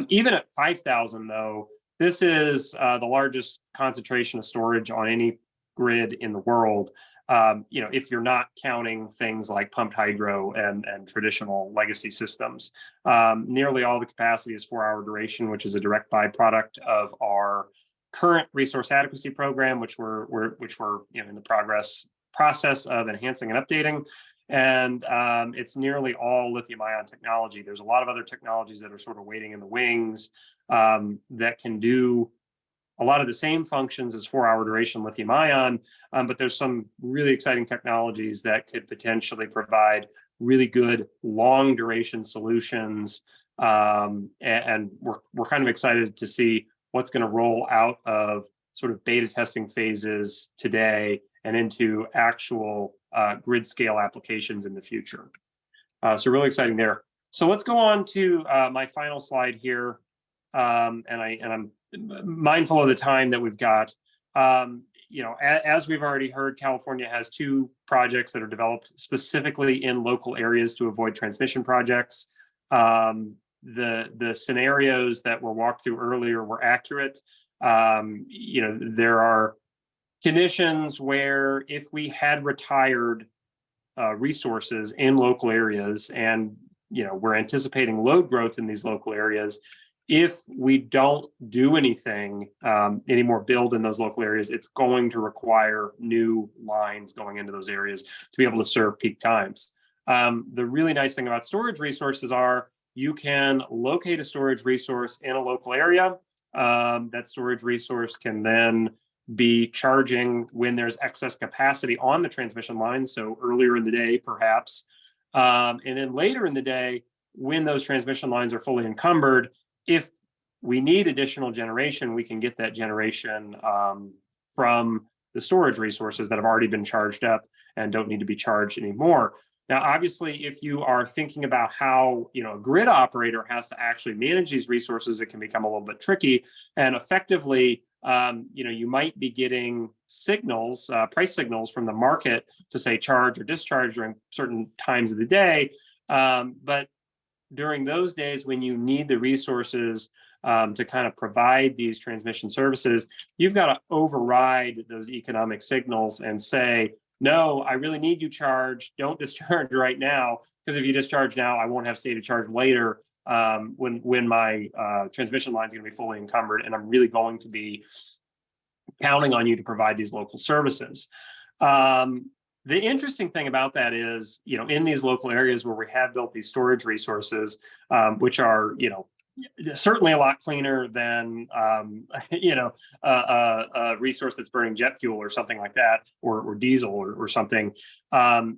Even at 5,000 though, this is the largest concentration of storage on any grid in the world. If you're not counting things like pumped hydro and traditional legacy systems. Nearly all the capacity is 4-hour duration, which is a direct byproduct of our current resource adequacy program, which we're in the process of enhancing and updating. And it's nearly all lithium-ion technology. There's a lot of other technologies that are sort of waiting in the wings that can do a lot of the same functions as 4-hour duration lithium ion, but there's some really exciting technologies that could potentially provide really good long duration solutions. And we're kind of excited to see what's going to roll out of sort of beta testing phases today and into actual grid scale applications in the future. So really exciting there. So let's go on to my final slide here. And I'm mindful of the time that we've got. As we've already heard, California has 2 projects that are developed specifically in local areas to avoid transmission projects. The scenarios that were walked through earlier were accurate. There are conditions where if we had retired resources in local areas, and we're anticipating load growth in these local areas, if we don't do anything anymore, build in those local areas, it's going to require new lines going into those areas to be able to serve peak times. The really nice thing about storage resources are you can locate a storage resource in a local area. That storage resource can then be charging when there's excess capacity on the transmission line. So earlier in the day, perhaps. And then later in the day, when those transmission lines are fully encumbered, if we need additional generation, we can get that generation from the storage resources that have already been charged up and don't need to be charged anymore. Now, obviously, if you are thinking about how a grid operator has to actually manage these resources, it can become a little bit tricky. And effectively, you might be getting signals, price signals from the market to say charge or discharge during certain times of the day. But during those days when you need the resources to kind of provide these transmission services, you've got to override those economic signals and say, no, I really need you charged. Don't discharge right now, because if you discharge now, I won't have stated charge later when my transmission line is going to be fully encumbered, and I'm really going to be counting on you to provide these local services. The interesting thing about that is, in these local areas where we have built these storage resources, which are, certainly a lot cleaner than, a resource that's burning jet fuel or something like that, or diesel or something.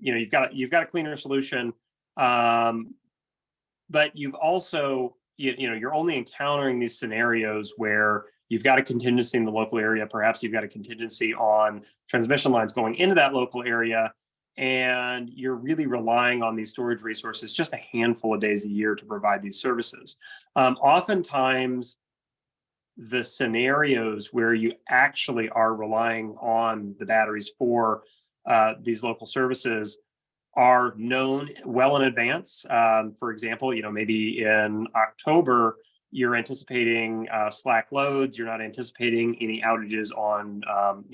You've got a cleaner solution, but you've also, you're only encountering these scenarios where you've got a contingency in the local area. Perhaps you've got a contingency on transmission lines going into that local area, and you're really relying on these storage resources just a handful of days a year to provide these services. Oftentimes, the scenarios where you actually are relying on the batteries for these local services are known well in advance. For example, maybe in October, you're anticipating slack loads. You're not anticipating any outages on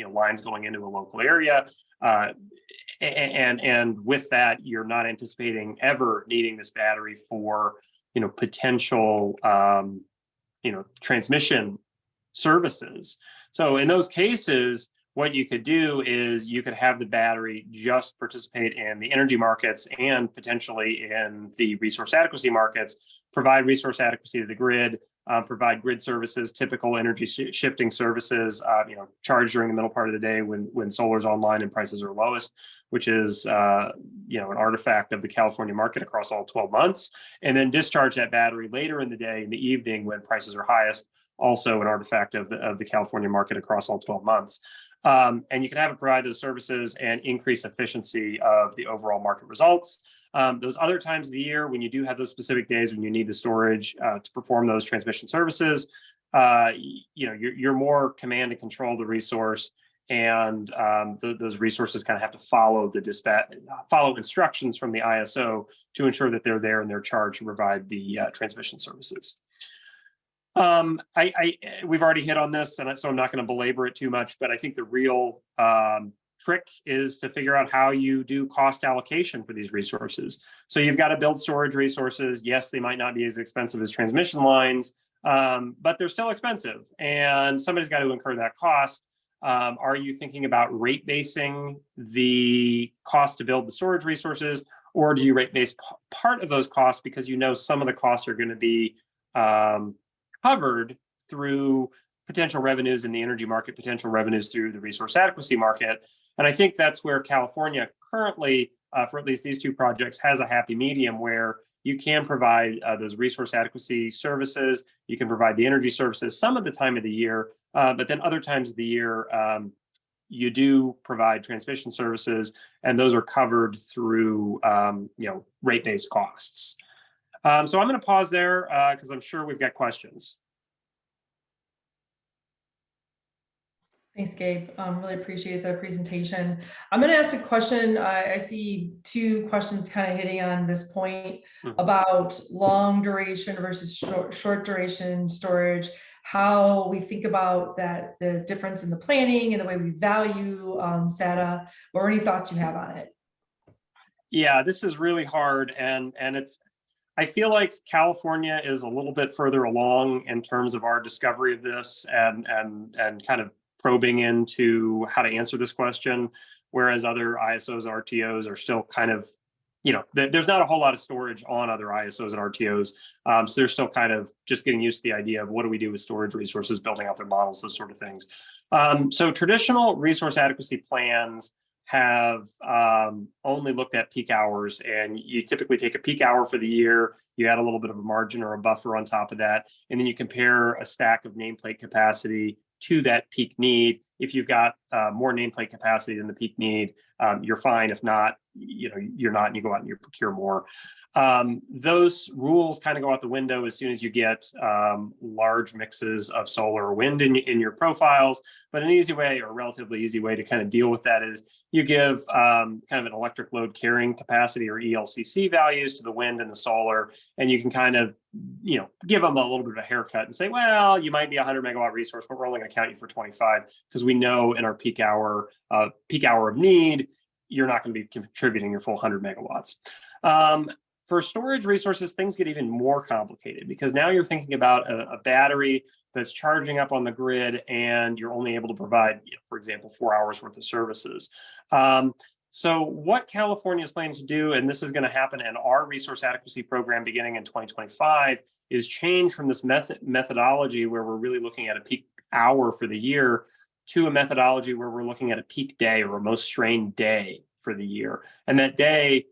lines going into a local area, and with that, you're not anticipating ever needing this battery for potential transmission services. So in those cases, what you could do is you could have the battery just participate in the energy markets and potentially in the resource adequacy markets, provide resource adequacy to the grid, provide grid services, typical energy shifting services, charge during the middle part of the day when solar's online and prices are lowest, which is an artifact of the California market across all 12 months, and then discharge that battery later in the day, in the evening when prices are highest, also an artifact of the California market across all 12 months. And you can have it provide those services and increase efficiency of the overall market results. Those other times of the year, when you do have those specific days when you need the storage to perform those transmission services, you're more command and control the resource, and those resources kind of have to follow follow instructions from the ISO to ensure that they're there and they're charged to provide the transmission services. We've already hit on this, and so I'm not going to belabor it too much, but I think the real trick is to figure out how you do cost allocation for these resources. So you've got to build storage resources. Yes, they might not be as expensive as transmission lines, but they're still expensive, and somebody's got to incur that cost. Are you thinking about rate basing the cost to build the storage resources, or do you rate base part of those costs because you know some of the costs are going to be covered through potential revenues in the energy market, potential revenues through the resource adequacy market? And I think that's where California currently, for at least these two projects, has a happy medium where you can provide those resource adequacy services, you can provide the energy services some of the time of the year, but then other times of the year, you do provide transmission services, and those are covered through rate-based costs. So I'm going to pause there because I'm sure we've got questions. Thanks, Gabe. Really appreciate the presentation. I'm going to ask a question. I see two questions kind of hitting on this point about long duration versus short duration storage, how we think about that, the difference in the planning and the way we value SATA, or any thoughts you have on it. Yeah, this is really hard. And I feel like California is a little bit further along in terms of our discovery of this and kind of probing into how to answer this question, whereas other ISOs, RTOs are still kind of, there's not a whole lot of storage on other ISOs and RTOs. So they're still kind of just getting used to the idea of what do we do with storage resources, building out their models, those sort of things. So traditional resource adequacy plans have only looked at peak hours, and you typically take a peak hour for the year, you add a little bit of a margin or a buffer on top of that, and then you compare a stack of nameplate capacity to that peak need. If you've got more nameplate capacity than the peak need, you're fine. If not, you're not, and you go out and you procure more. Those rules kind of go out the window as soon as you get large mixes of solar or wind in your profiles. But an easy way, or a relatively easy way, to kind of deal with that is you give kind of an electric load carrying capacity, or ELCC, values to the wind and the solar, and you can kind of give them a little bit of a haircut and say, well, you might be a 100 megawatt resource, but we're only going to count you for 25 because we know in our peak hour of need, you're not going to be contributing your full 100 megawatts. For storage resources, things get even more complicated because now you're thinking about a battery that's charging up on the grid, and you're only able to provide, for example, 4 hours worth of services. So what California is planning to do, and this is going to happen in our resource adequacy program beginning in 2025, is change from this methodology where we're really looking at a peak hour for the year to a methodology where we're looking at a peak day, or a most strained day for the year. And that day,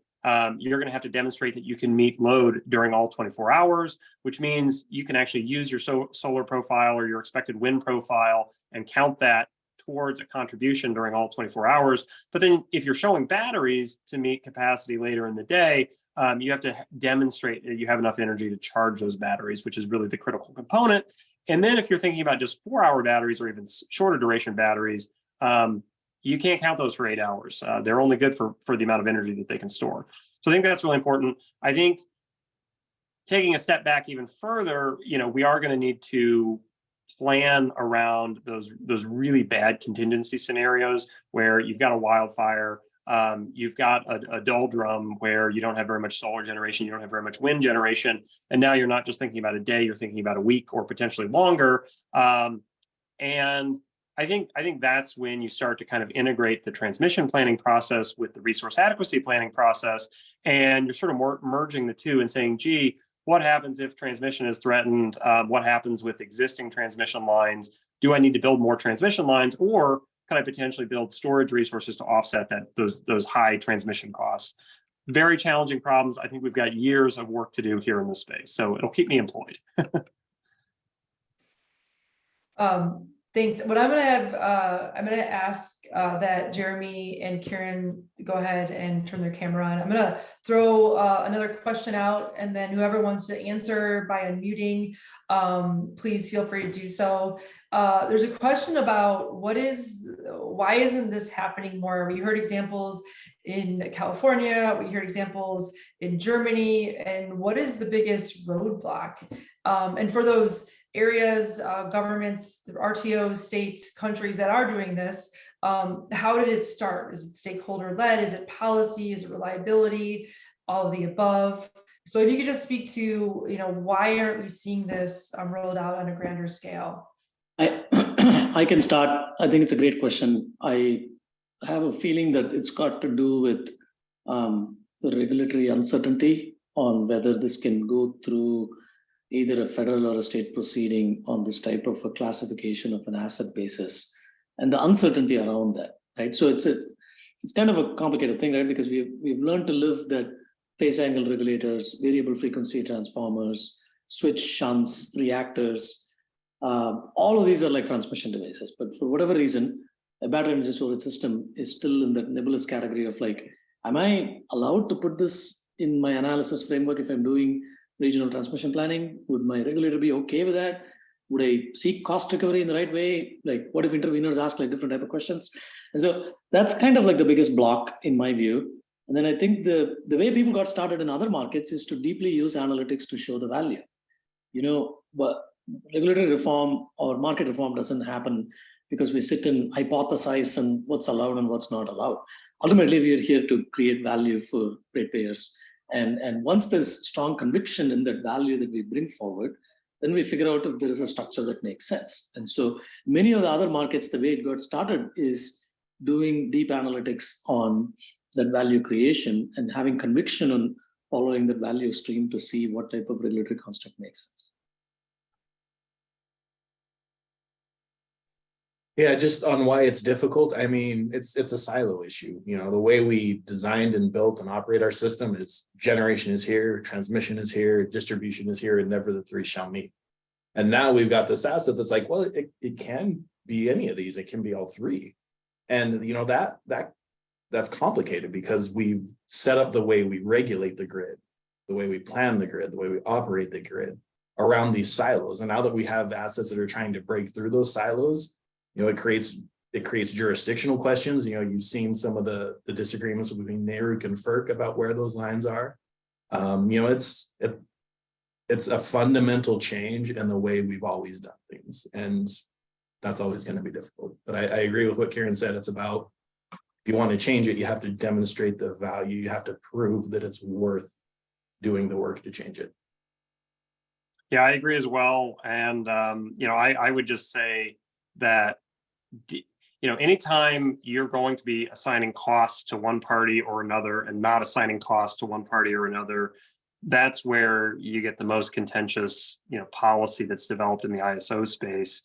you're going to have to demonstrate that you can meet load during all 24 hours, which means you can actually use your solar profile or your expected wind profile and count that towards a contribution during all 24 hours. But then if you're showing batteries to meet capacity later in the day, you have to demonstrate that you have enough energy to charge those batteries, which is really the critical component. And then if you're thinking about just 4-hour batteries or even shorter duration batteries, you can't count those for 8 hours. They're only good for the amount of energy that they can store. So I think that's really important. I think taking a step back even further, we are going to need to plan around those really bad contingency scenarios where you've got a wildfire, you've got a doldrum where you don't have very much solar generation, you don't have very much wind generation, and now you're not just thinking about a day, you're thinking about a week or potentially longer. And I think that's when you start to kind of integrate the transmission planning process with the resource adequacy planning process, and you're sort of merging the two and saying, gee, what happens if transmission is threatened? What happens with existing transmission lines? Do I need to build more transmission lines, or can I potentially build storage resources to offset those high transmission costs? Very challenging problems. I think we've got years of work to do here in this space, so it'll keep me employed. Thanks. What I'm gonna ask that Jeremy and Karen go ahead and turn their camera on. I'm gonna throw another question out, and then whoever wants to answer by unmuting, please feel free to do so. There's a question about why isn't this happening more? We heard examples in California, we heard examples in Germany, and what is the biggest roadblock? And for those areas, governments, RTOs, states, countries that are doing this, how did it start? Is it stakeholder led? Is it policy? Is it reliability? All of the above. So if you could just speak to, why aren't we seeing this rolled out on a grander scale? I can start. I think it's a great question. I have a feeling that it's got to do with the regulatory uncertainty on whether this can go through either a federal or a state proceeding on this type of a classification of an asset basis, and the uncertainty around that, right? So it's kind of a complicated thing, right? Because we've learned to live that phase angle regulators, variable frequency transformers, switch shunts, reactors, all of these are like transmission devices. But for whatever reason, a battery energy storage system is still in that nebulous category of like, am I allowed to put this in my analysis framework if I'm doing regional transmission planning? Would my regulator be okay with that? Would I seek cost recovery in the right way? Like, what if interveners ask like different type of questions? And so that's kind of like the biggest block in my view. And then I think the way people got started in other markets is to deeply use analytics to show the value. But regulatory reform or market reform doesn't happen because we sit and hypothesize on what's allowed and what's not allowed. Ultimately, we are here to create value for ratepayers. And once there's strong conviction in that value that we bring forward, then we figure out if there is a structure that makes sense. And so many of the other markets, the way it got started is doing deep analytics on that value creation and having conviction on following that value stream to see what type of regulatory construct makes sense. Yeah, just on why it's difficult. I mean, it's a silo issue. The way we designed and built and operate our system is generation is here, transmission is here, distribution is here, and never the three shall meet. And now we've got this asset that's like, well, it can be any of these. It can be all three. And that's complicated because we set up the way we regulate the grid, the way we plan the grid, the way we operate the grid around these silos. And now that we have assets that are trying to break through those silos, it creates jurisdictional questions. You've seen some of the disagreements between NARUC and FERC about where those lines are. It's a fundamental change in the way we've always done things, and that's always going to be difficult. But I agree with what Karen said. It's about, if you want to change it, you have to demonstrate the value. You have to prove that it's worth doing the work to change it. Yeah, I agree as well. And I would just say that anytime you're going to be assigning costs to one party or another and not assigning costs to one party or another, that's where you get the most contentious, policy that's developed in the ISO space.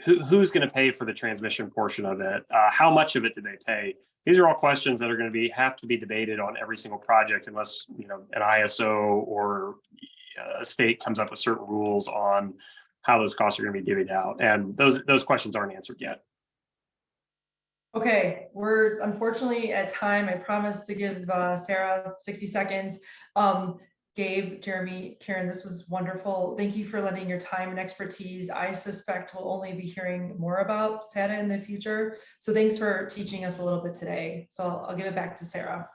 Who's going to pay for the transmission portion of it? How much of it do they pay? These are all questions that are going to have to be debated on every single project, unless an ISO or a state comes up with certain rules on how those costs are going to be divvied out. And those questions aren't answered yet. Okay, we're unfortunately at time. I promised to give Sarah 60 seconds. Gabe, Jeremy, Karen, this was wonderful. Thank you for lending your time and expertise. I suspect we'll only be hearing more about SATA in the future. So thanks for teaching us a little bit today. So I'll give it back to Sarah.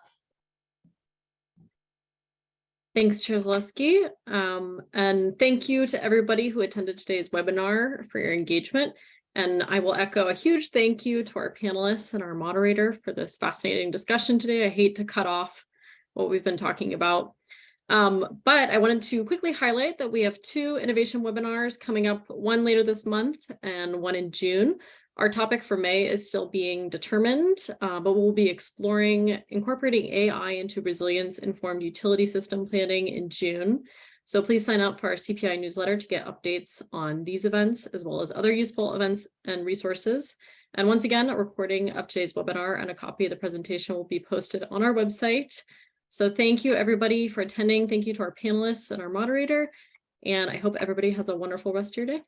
Thanks, Chair Zalewski. And thank you to everybody who attended today's webinar for your engagement. And I will echo a huge thank you to our panelists and our moderator for this fascinating discussion today. I hate to cut off what we've been talking about. But I wanted to quickly highlight that we have 2 innovation webinars coming up, one later this month and one in June. Our topic for May is still being determined, but we'll be exploring incorporating AI into resilience-informed utility system planning in June. So please sign up for our CPI newsletter to get updates on these events, as well as other useful events and resources. And once again, a recording of today's webinar and a copy of the presentation will be posted on our website. So thank you, everybody, for attending. Thank you to our panelists and our moderator. And I hope everybody has a wonderful rest of your day.